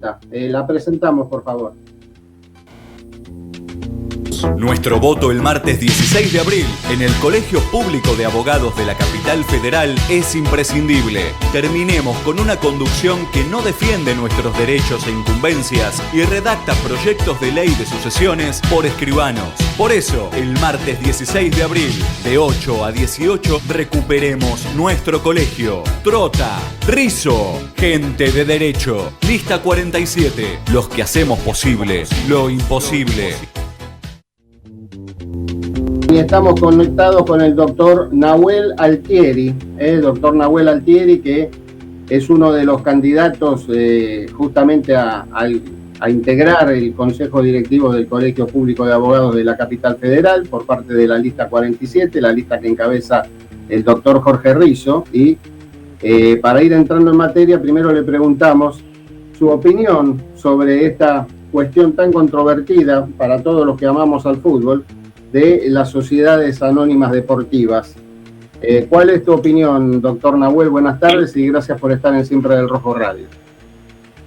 La presentamos, por favor. Nuestro voto el martes 16 de abril en el Colegio Público de Abogados de la Capital Federal es imprescindible. Terminemos con una conducción que no defiende nuestros derechos e incumbencias y redacta proyectos de ley de sucesiones por escribanos. Por eso, el martes 16 de abril, de 8 a 18, recuperemos nuestro colegio. Trota, Rizo, gente de derecho. Lista 47, los que hacemos posible lo imposible. Y estamos conectados con el doctor Nahuel Altieri, que es uno de los candidatos justamente a integrar el Consejo Directivo del Colegio Público de Abogados de la Capital Federal por parte de la lista 47, la lista que encabeza el doctor Jorge Rizo. Y para ir entrando en materia, primero le preguntamos su opinión sobre esta cuestión tan controvertida para todos los que amamos al fútbol, de las sociedades anónimas deportivas. ¿Cuál es tu opinión, doctor Nahuel? Buenas tardes y gracias por estar en Siempre del Rojo Radio.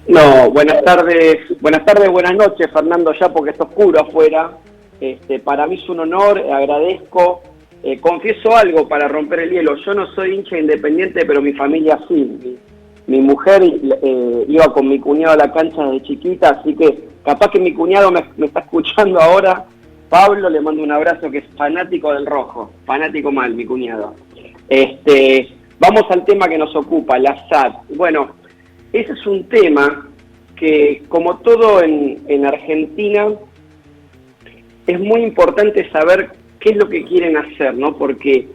No, buenas tardes, buenas noches, Fernando, ya porque está oscuro afuera. Para mí es un honor, agradezco. Confieso algo para romper el hielo. Yo no soy hincha Independiente, pero mi familia sí. Mi mujer iba con mi cuñado a la cancha desde chiquita, así que capaz que mi cuñado me está escuchando ahora. Pablo, le mando un abrazo, que es fanático del rojo, fanático mal, mi cuñado. Vamos al tema que nos ocupa, la SAT. Bueno, ese es un tema que, como todo en Argentina, es muy importante saber qué es lo que quieren hacer, ¿no? Porque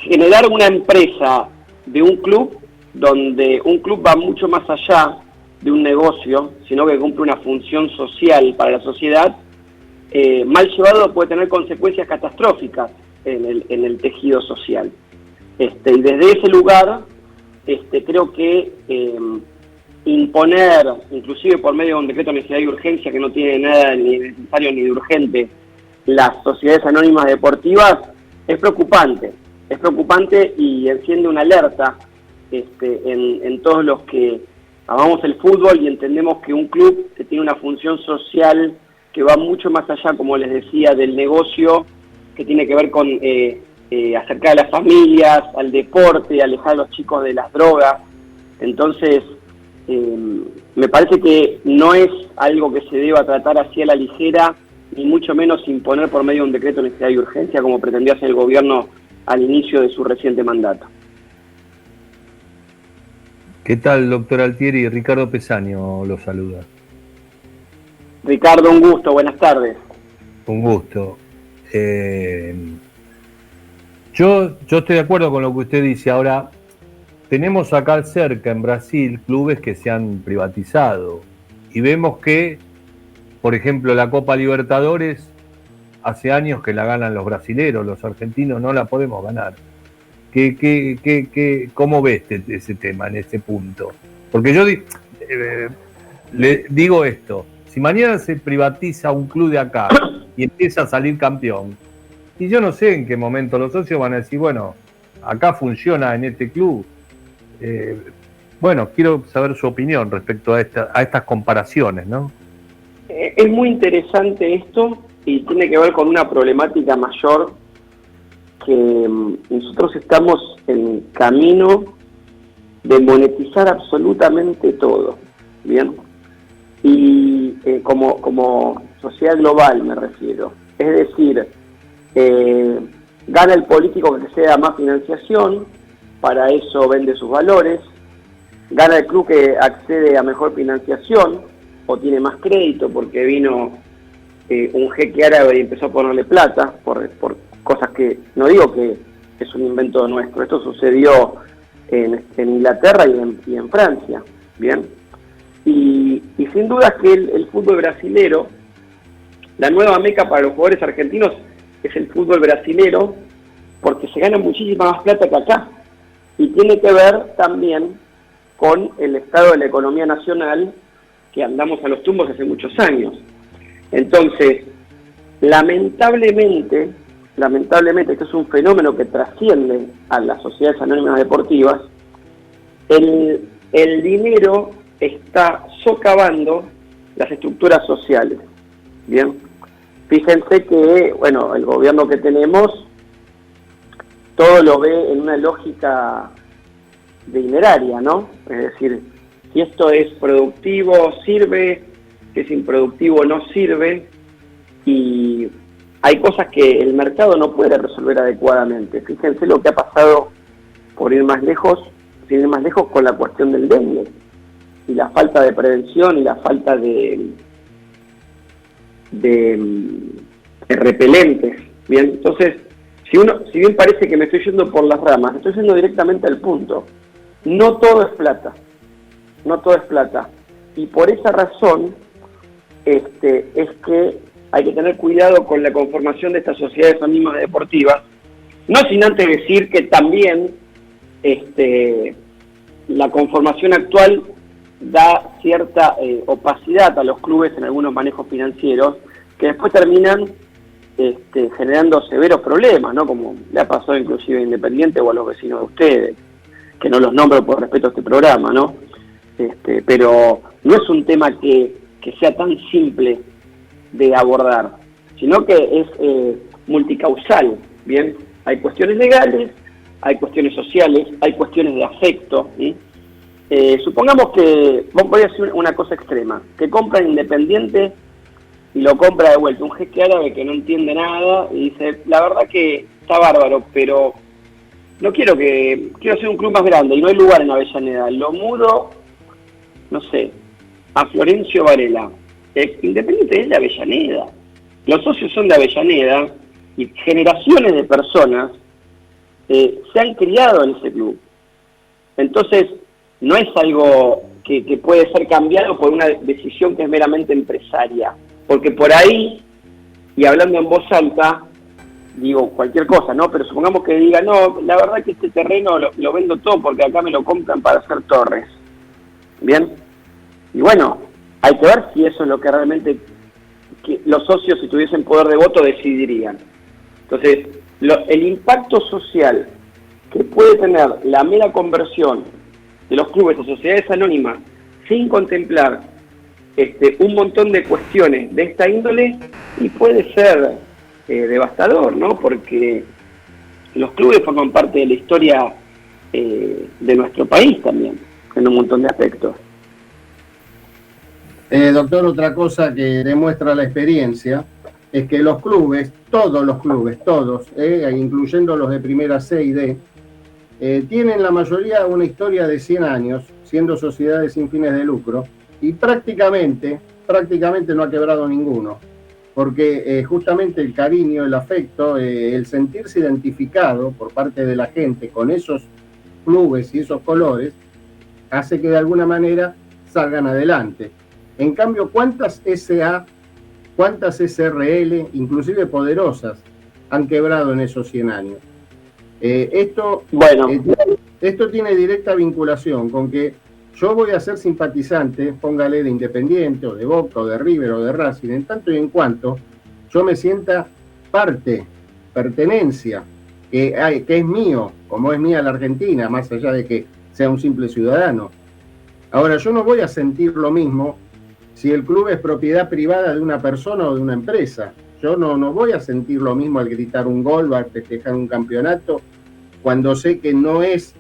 generar una empresa de un club, donde un club va mucho más allá de un negocio, sino que cumple una función social para la sociedad, mal llevado puede tener consecuencias catastróficas en el tejido social. Y desde ese lugar, creo que imponer, inclusive por medio de un decreto de necesidad y urgencia que no tiene nada ni de necesario ni de urgente, las sociedades anónimas deportivas, es preocupante y enciende una alerta en todos los que amamos el fútbol y entendemos que un club que tiene una función social que va mucho más allá, como les decía, del negocio, que tiene que ver con acercar a las familias, al deporte, alejar a los chicos de las drogas. Entonces, me parece que no es algo que se deba tratar así a la ligera, ni mucho menos imponer por medio de un decreto de necesidad y urgencia, como pretendió hacer el gobierno al inicio de su reciente mandato. ¿Qué tal, doctor Altieri? Ricardo Pesaño lo saluda. Ricardo, un gusto, buenas tardes. Un gusto. Yo estoy de acuerdo con lo que usted dice. Ahora, tenemos acá cerca, en Brasil, clubes que se han privatizado. Y vemos que, por ejemplo, la Copa Libertadores, hace años que la ganan los brasileros, los argentinos no la podemos ganar. ¿Cómo ves ese tema en ese punto? Porque yo le digo esto, si mañana se privatiza un club de acá y empieza a salir campeón, y yo no sé en qué momento los socios van a decir, bueno, acá funciona en este club. Bueno, quiero saber su opinión respecto a estas comparaciones, ¿no? Es muy interesante esto y tiene que ver con una problemática mayor, que nosotros estamos en camino de monetizar absolutamente todo, ¿bien? Y como sociedad global me refiero. Es decir, gana el político que sea más financiación, para eso vende sus valores, gana el club que accede a mejor financiación o tiene más crédito porque vino un jeque árabe y empezó a ponerle plata por cosas que, no digo que es un invento nuestro, esto sucedió en Inglaterra y en Francia, ¿bien? Y sin duda que el fútbol brasilero, la nueva meca para los jugadores argentinos es el fútbol brasilero, porque se gana muchísima más plata que acá, y tiene que ver también con el estado de la economía nacional, que andamos a los tumbos hace muchos años. Entonces, lamentablemente, esto es un fenómeno que trasciende a las sociedades anónimas deportivas, el dinero está socavando las estructuras sociales. Bien, fíjense que, bueno, el gobierno que tenemos todo lo ve en una lógica dineraria, ¿no? Es decir, si esto es productivo, sirve, si es improductivo, no sirve, y hay cosas que el mercado no puede resolver adecuadamente. Fíjense lo que ha pasado, por ir más lejos, sin ir más lejos, con la cuestión del dengue, y la falta de prevención y la falta de repelentes. Bien, entonces, si bien parece que me estoy yendo por las ramas, estoy yendo directamente al punto. No todo es plata, no todo es plata. Y por esa razón es que hay que tener cuidado con la conformación de estas sociedades anónimas deportivas, no sin antes decir que también la conformación actual da cierta opacidad a los clubes en algunos manejos financieros, que después terminan generando severos problemas, ¿no? Como le ha pasado inclusive a Independiente o a los vecinos de ustedes, que no los nombro por respeto a este programa, ¿no? Pero no es un tema que sea tan simple de abordar, sino que es multicausal, ¿bien? Hay cuestiones legales, hay cuestiones sociales, hay cuestiones de afecto, ¿sí? Supongamos que, voy a decir una cosa extrema, que compra Independiente y lo compra de vuelta un jeque árabe que no entiende nada y dice, la verdad que está bárbaro, pero quiero hacer un club más grande y no hay lugar en Avellaneda, lo mudo, no sé, a Florencio Varela. Independiente es de Avellaneda, los socios son de Avellaneda y generaciones de personas se han criado en ese club. Entonces, no es algo que puede ser cambiado por una decisión que es meramente empresaria, porque por ahí, y hablando en voz alta, digo cualquier cosa, ¿no? Pero supongamos que diga, no, la verdad que este terreno lo vendo todo porque acá me lo compran para hacer torres. ¿Bien? Y bueno, hay que ver si eso es lo que realmente los socios, si tuviesen poder de voto, decidirían. Entonces, el impacto social que puede tener la mera conversión de los clubes a sociedades anónimas sin contemplar un montón de cuestiones de esta índole, y puede ser devastador, ¿no? Porque los clubes forman parte de la historia de nuestro país también, en un montón de aspectos. Doctor, otra cosa que demuestra la experiencia es que los clubes, todos los clubes, incluyendo los de primera C y D, tienen la mayoría una historia de 100 años, siendo sociedades sin fines de lucro, y prácticamente no ha quebrado ninguno, porque justamente el cariño, el afecto, el sentirse identificado por parte de la gente con esos clubes y esos colores, hace que de alguna manera salgan adelante. En cambio, ¿cuántas SA, cuántas SRL, inclusive poderosas, han quebrado en esos 100 años? Esto tiene directa vinculación con que yo voy a ser simpatizante, póngale de Independiente o de Boca o de River o de Racing, en tanto y en cuanto yo me sienta pertenencia, que es mío, como es mía la Argentina, más allá de que sea un simple ciudadano. Ahora, yo no voy a sentir lo mismo si el club es propiedad privada de una persona o de una empresa. Yo no voy a sentir lo mismo al gritar un gol o al festejar un campeonato, cuando sé que no es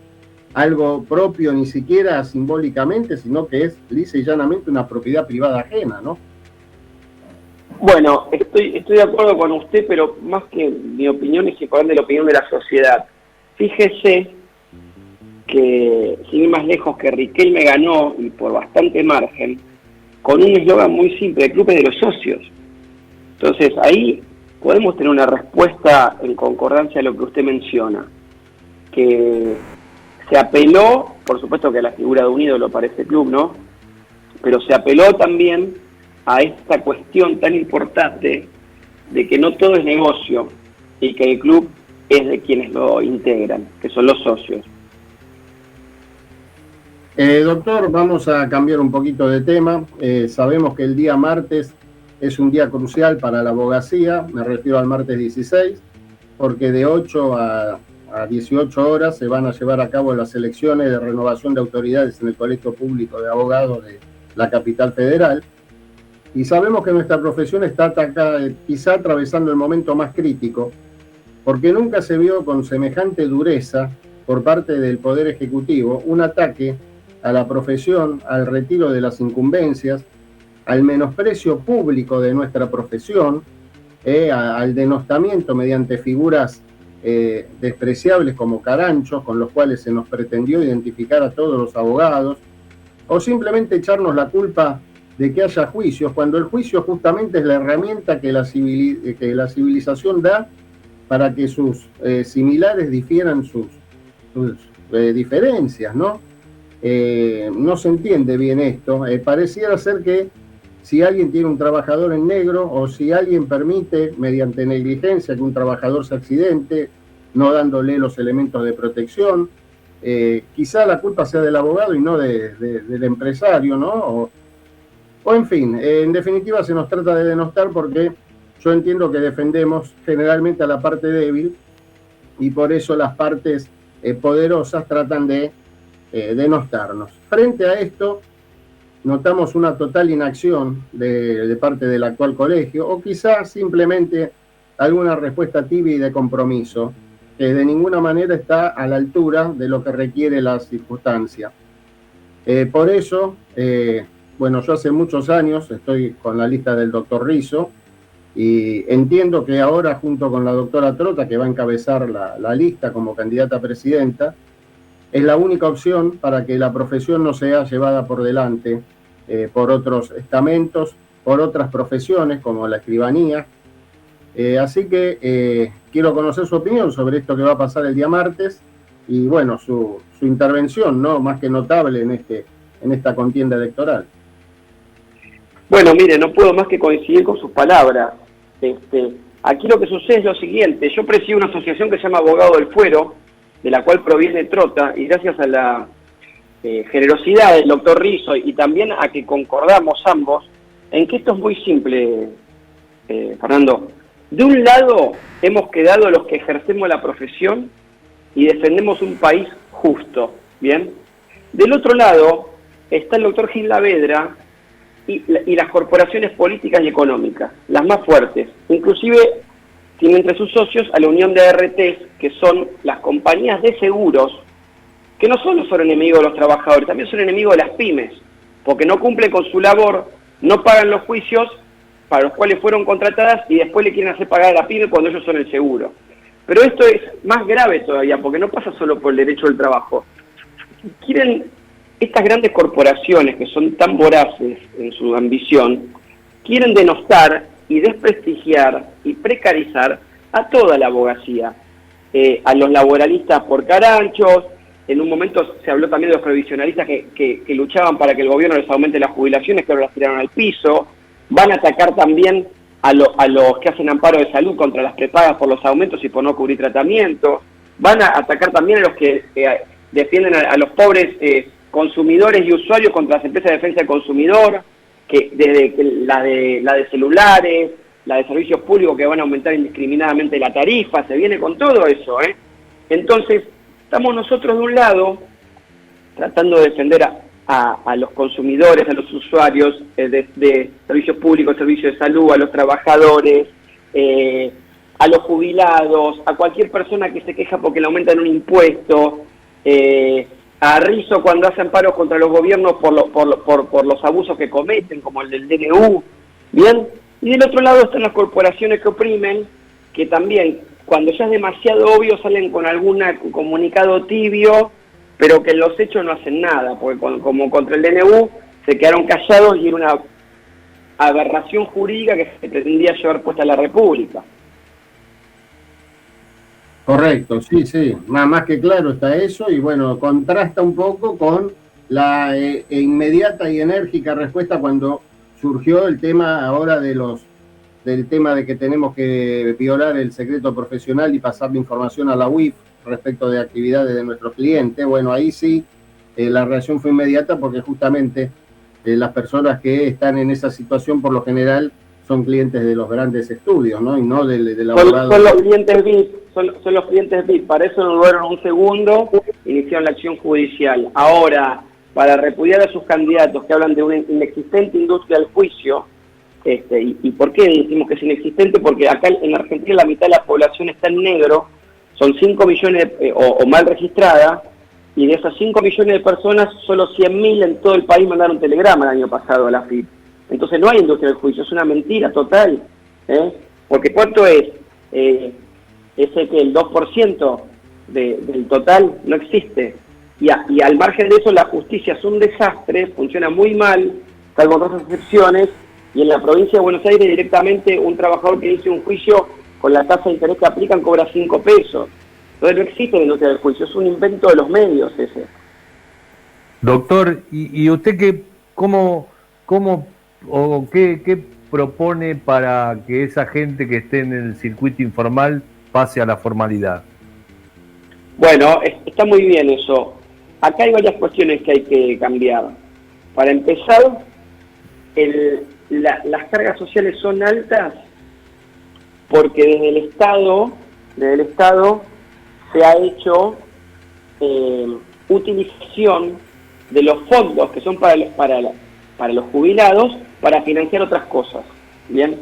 algo propio ni siquiera simbólicamente, sino que es lisa y llanamente una propiedad privada ajena, ¿no? Bueno, estoy de acuerdo con usted, pero más que mi opinión es importante la opinión de la sociedad. Fíjese que, sin ir más lejos, que Riquelme ganó, y por bastante margen, con un eslogan muy simple: el club es de los socios. Entonces, ahí podemos tener una respuesta en concordancia a lo que usted menciona, que se apeló, por supuesto que a la figura de un ídolo para ese club, ¿no? Pero se apeló también a esta cuestión tan importante de que no todo es negocio y que el club es de quienes lo integran, que son los socios. Doctor, vamos a cambiar un poquito de tema. Sabemos que el día martes es un día crucial para la abogacía, me refiero al martes 16, porque de 8 a a 18 horas se van a llevar a cabo las elecciones de renovación de autoridades en el Colegio Público de Abogados de la Capital Federal. Y sabemos que nuestra profesión está atacada, quizá atravesando el momento más crítico, porque nunca se vio con semejante dureza por parte del Poder Ejecutivo un ataque a la profesión, al retiro de las incumbencias, al menosprecio público de nuestra profesión, al denostamiento mediante figuras despreciables como caranchos, con los cuales se nos pretendió identificar a todos los abogados, o simplemente echarnos la culpa de que haya juicios, cuando el juicio justamente es la herramienta que la civilización da para que sus similares difieran sus diferencias, ¿no? No se entiende bien esto. Pareciera ser que si alguien tiene un trabajador en negro o si alguien permite, mediante negligencia, que un trabajador se accidente, no dándole los elementos de protección, quizá la culpa sea del abogado y no del empresario, ¿no? O en fin, en definitiva se nos trata de denostar porque yo entiendo que defendemos generalmente a la parte débil y por eso las partes poderosas tratan de denostarnos. Frente a esto, notamos una total inacción de parte del actual colegio, o quizás simplemente alguna respuesta tibia y de compromiso, que de ninguna manera está a la altura de lo que requiere la circunstancia. Por eso, bueno, yo hace muchos años estoy con la lista del doctor Rizzo, y entiendo que ahora, junto con la doctora Trota, que va a encabezar la lista como candidata a presidenta, es la única opción para que la profesión no sea llevada por delante por otros estamentos, por otras profesiones como la escribanía. Así que quiero conocer su opinión sobre esto que va a pasar el día martes y, bueno, su intervención, ¿no?, más que notable en esta contienda electoral. Bueno, mire, no puedo más que coincidir con sus palabras. Aquí lo que sucede es lo siguiente. Yo presido una asociación que se llama Abogado del Fuero, de la cual proviene Trota, y gracias a la generosidad del doctor Rizzo y también a que concordamos ambos en que esto es muy simple, Fernando. De un lado hemos quedado los que ejercemos la profesión y defendemos un país justo, ¿bien? Del otro lado está el doctor Gil Lavedra y las corporaciones políticas y económicas, las más fuertes. Inclusive tiene entre sus socios a la unión de ARTs, que son las compañías de seguros, que no solo son enemigos de los trabajadores, también son enemigos de las pymes, porque no cumplen con su labor, no pagan los juicios para los cuales fueron contratadas y después le quieren hacer pagar a la pyme cuando ellos son el seguro. Pero esto es más grave todavía, porque no pasa solo por el derecho del trabajo. Quieren, estas grandes corporaciones que son tan voraces en su ambición, quieren denostar y desprestigiar y precarizar a toda la abogacía, a los laboralistas por caranchos. En un momento se habló también de los previsionalistas que luchaban para que el gobierno les aumente las jubilaciones, que ahora las tiraron al piso. Van a atacar también a los que hacen amparo de salud contra las prepagas por los aumentos y por no cubrir tratamiento. Van a atacar también a los que defienden a los pobres consumidores y usuarios contra las empresas de defensa del consumidor, que desde la de celulares, la de servicios públicos, que van a aumentar indiscriminadamente la tarifa. Se viene con todo eso, ¿eh? Entonces, estamos nosotros de un lado tratando de defender a los consumidores, a los usuarios de servicios públicos, servicios de salud, a los trabajadores, a los jubilados, a cualquier persona que se queja porque le aumentan un impuesto, a Rizzo cuando hace amparos contra los gobiernos por los abusos que cometen, como el del DNU, ¿bien? Y del otro lado están las corporaciones que oprimen, que también, cuando ya es demasiado obvio, salen con algún comunicado tibio, pero que en los hechos no hacen nada, porque como contra el DNU se quedaron callados y era una aberración jurídica que se pretendía llevar puesta a la República. Correcto, sí, más que claro está eso, y bueno, contrasta un poco con la inmediata y enérgica respuesta cuando surgió el tema ahora del tema de que tenemos que violar el secreto profesional y pasar la información a la UIF respecto de actividades de nuestros clientes. Bueno, ahí sí la reacción fue inmediata, porque justamente las personas que están en esa situación por lo general son clientes de los grandes estudios, ¿no? Y no del abogado. Son los clientes VIP, son los clientes VIP, para eso no dudaron un segundo, iniciaron la acción judicial. Ahora, para repudiar a sus candidatos que hablan de una inexistente industria del juicio, ¿y por qué decimos que es inexistente? Porque acá en Argentina la mitad de la población está en negro, son 5 millones o mal registradas, y de esas 5 millones de personas, solo 100.000 en todo el país mandaron telegrama el año pasado a la FIP. Entonces no hay industria del juicio, es una mentira total. Porque ¿cuánto es? Ese que el 2% del total no existe. Y al margen de eso, la justicia es un desastre, funciona muy mal, salvo otras excepciones, y en la provincia de Buenos Aires directamente un trabajador que dice un juicio con la tasa de interés que aplican cobra 5 pesos. Entonces no existe la industria del juicio, es un invento de los medios ese. Doctor, ¿y usted qué propone para que esa gente que esté en el circuito informal pase a la formalidad? Bueno, está muy bien eso. Acá hay varias cuestiones que hay que cambiar. Para empezar, las cargas sociales son altas porque desde el Estado se ha hecho utilización de los fondos que son para los jubilados para financiar otras cosas. Bien,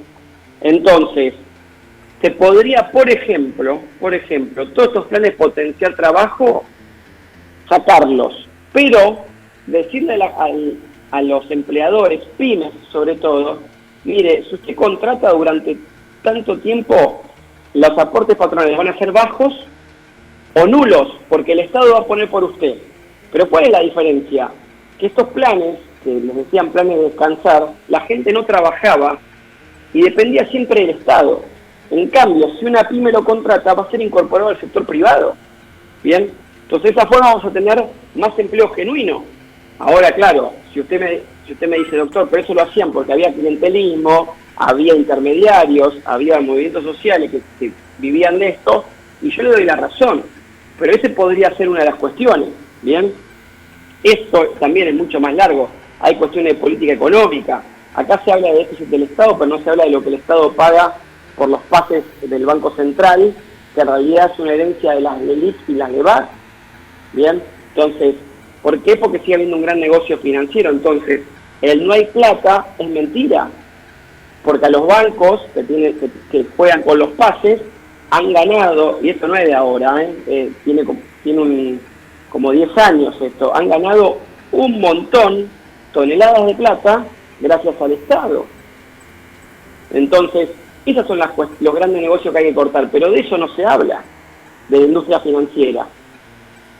entonces se podría, por ejemplo, todos estos planes potenciar trabajo, sacarlos, pero decirle a los empleadores, pymes sobre todo, mire, si usted contrata durante tanto tiempo, los aportes patronales van a ser bajos o nulos, porque el Estado va a poner por usted. Pero ¿cuál es la diferencia? Que estos planes, que les decían planes de descansar, la gente no trabajaba y dependía siempre del Estado. En cambio, si una pyme lo contrata, va a ser incorporado al sector privado. Bien, entonces de esa forma vamos a tener más empleo genuino. Ahora, claro, si usted me dice, doctor, pero eso lo hacían porque había clientelismo, había intermediarios, había movimientos sociales que vivían de esto, y yo le doy la razón, pero ese podría ser una de las cuestiones, ¿bien? Esto también es mucho más largo, hay cuestiones de política económica, acá se habla de déficit del Estado, pero no se habla de lo que el Estado paga por los pases del Banco Central, que en realidad es una herencia de las LELIC y las LEVAC, ¿bien? Entonces, ¿por qué? Porque sigue habiendo un gran negocio financiero. Entonces, el no hay plata es mentira, porque a los bancos que juegan con los pases han ganado, y esto no es de ahora, tiene como 10 años esto, han ganado un montón, toneladas de plata, gracias al Estado. Entonces, esos son los grandes negocios que hay que cortar, pero de eso no se habla, de la industria financiera.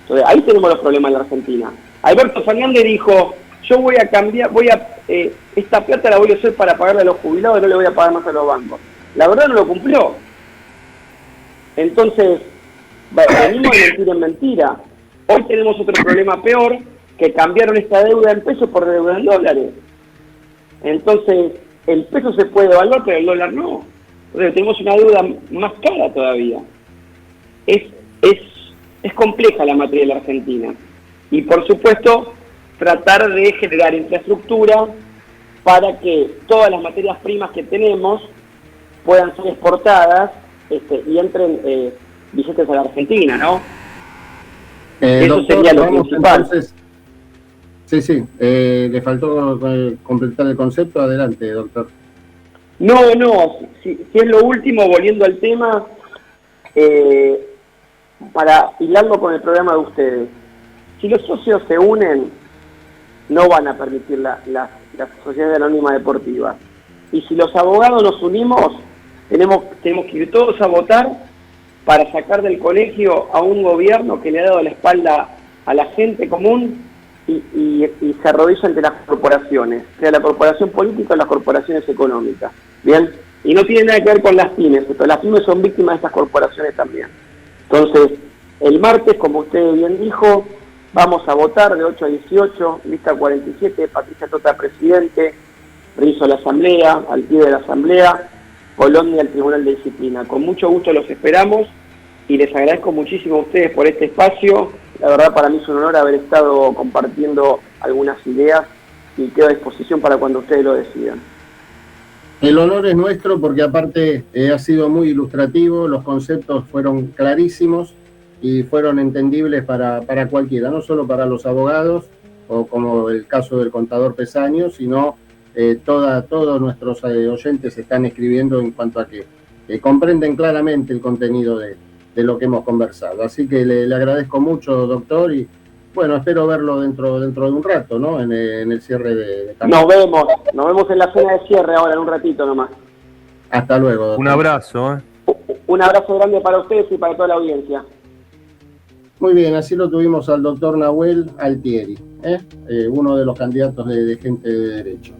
Entonces, ahí tenemos los problemas en la Argentina. Alberto Fernández dijo, yo voy a cambiar, esta plata la voy a usar para pagarle a los jubilados y no le voy a pagar más a los bancos. La verdad no lo cumplió. Entonces, venimos de mentira en mentira. Hoy tenemos otro problema peor, que cambiaron esta deuda en pesos por deuda en dólares. Entonces, el peso se puede evaluar, pero el dólar no. Entonces, tenemos una deuda más cara todavía. Es compleja la materia de la Argentina. Y, por supuesto, tratar de generar infraestructura para que todas las materias primas que tenemos puedan ser exportadas y entren billetes a la Argentina, ¿no? Eso doctor, sería lo principal. Entonces, sí, le faltó completar el concepto. Adelante, doctor. No, si es lo último, volviendo al tema, para hilarlo con el programa de ustedes. Si los socios se unen, no van a permitir las sociedades anónimas deportivas. Y si los abogados nos unimos, tenemos que ir todos a votar para sacar del colegio a un gobierno que le ha dado la espalda a la gente común y se arrodilla ante las corporaciones, sea la corporación política o las corporaciones económicas. ¿Bien? Y no tiene nada que ver con las pymes, pero las pymes son víctimas de estas corporaciones también. Entonces, el martes, como usted bien dijo, vamos a votar de 8 a 18, lista 47, Patricia Tota, presidente, Rizzo a la Asamblea, al pie de la Asamblea, Colonia al Tribunal de Disciplina. Con mucho gusto los esperamos y les agradezco muchísimo a ustedes por este espacio. La verdad para mí es un honor haber estado compartiendo algunas ideas y quedo a disposición para cuando ustedes lo decidan. El honor es nuestro porque aparte ha sido muy ilustrativo, los conceptos fueron clarísimos y fueron entendibles para cualquiera, no solo para los abogados o como el caso del contador Pesaño, sino todos nuestros oyentes están escribiendo en cuanto a que comprenden claramente el contenido de lo que hemos conversado. Así que le agradezco mucho, doctor, y bueno, espero verlo dentro de un rato, ¿no? En el cierre de Nos vemos en la cena de cierre ahora, en un ratito nomás. Hasta luego, doctor. Un abrazo. Un abrazo grande para ustedes y para toda la audiencia. Muy bien, así lo tuvimos al doctor Nahuel Altieri, uno de los candidatos de Gente de Derecho.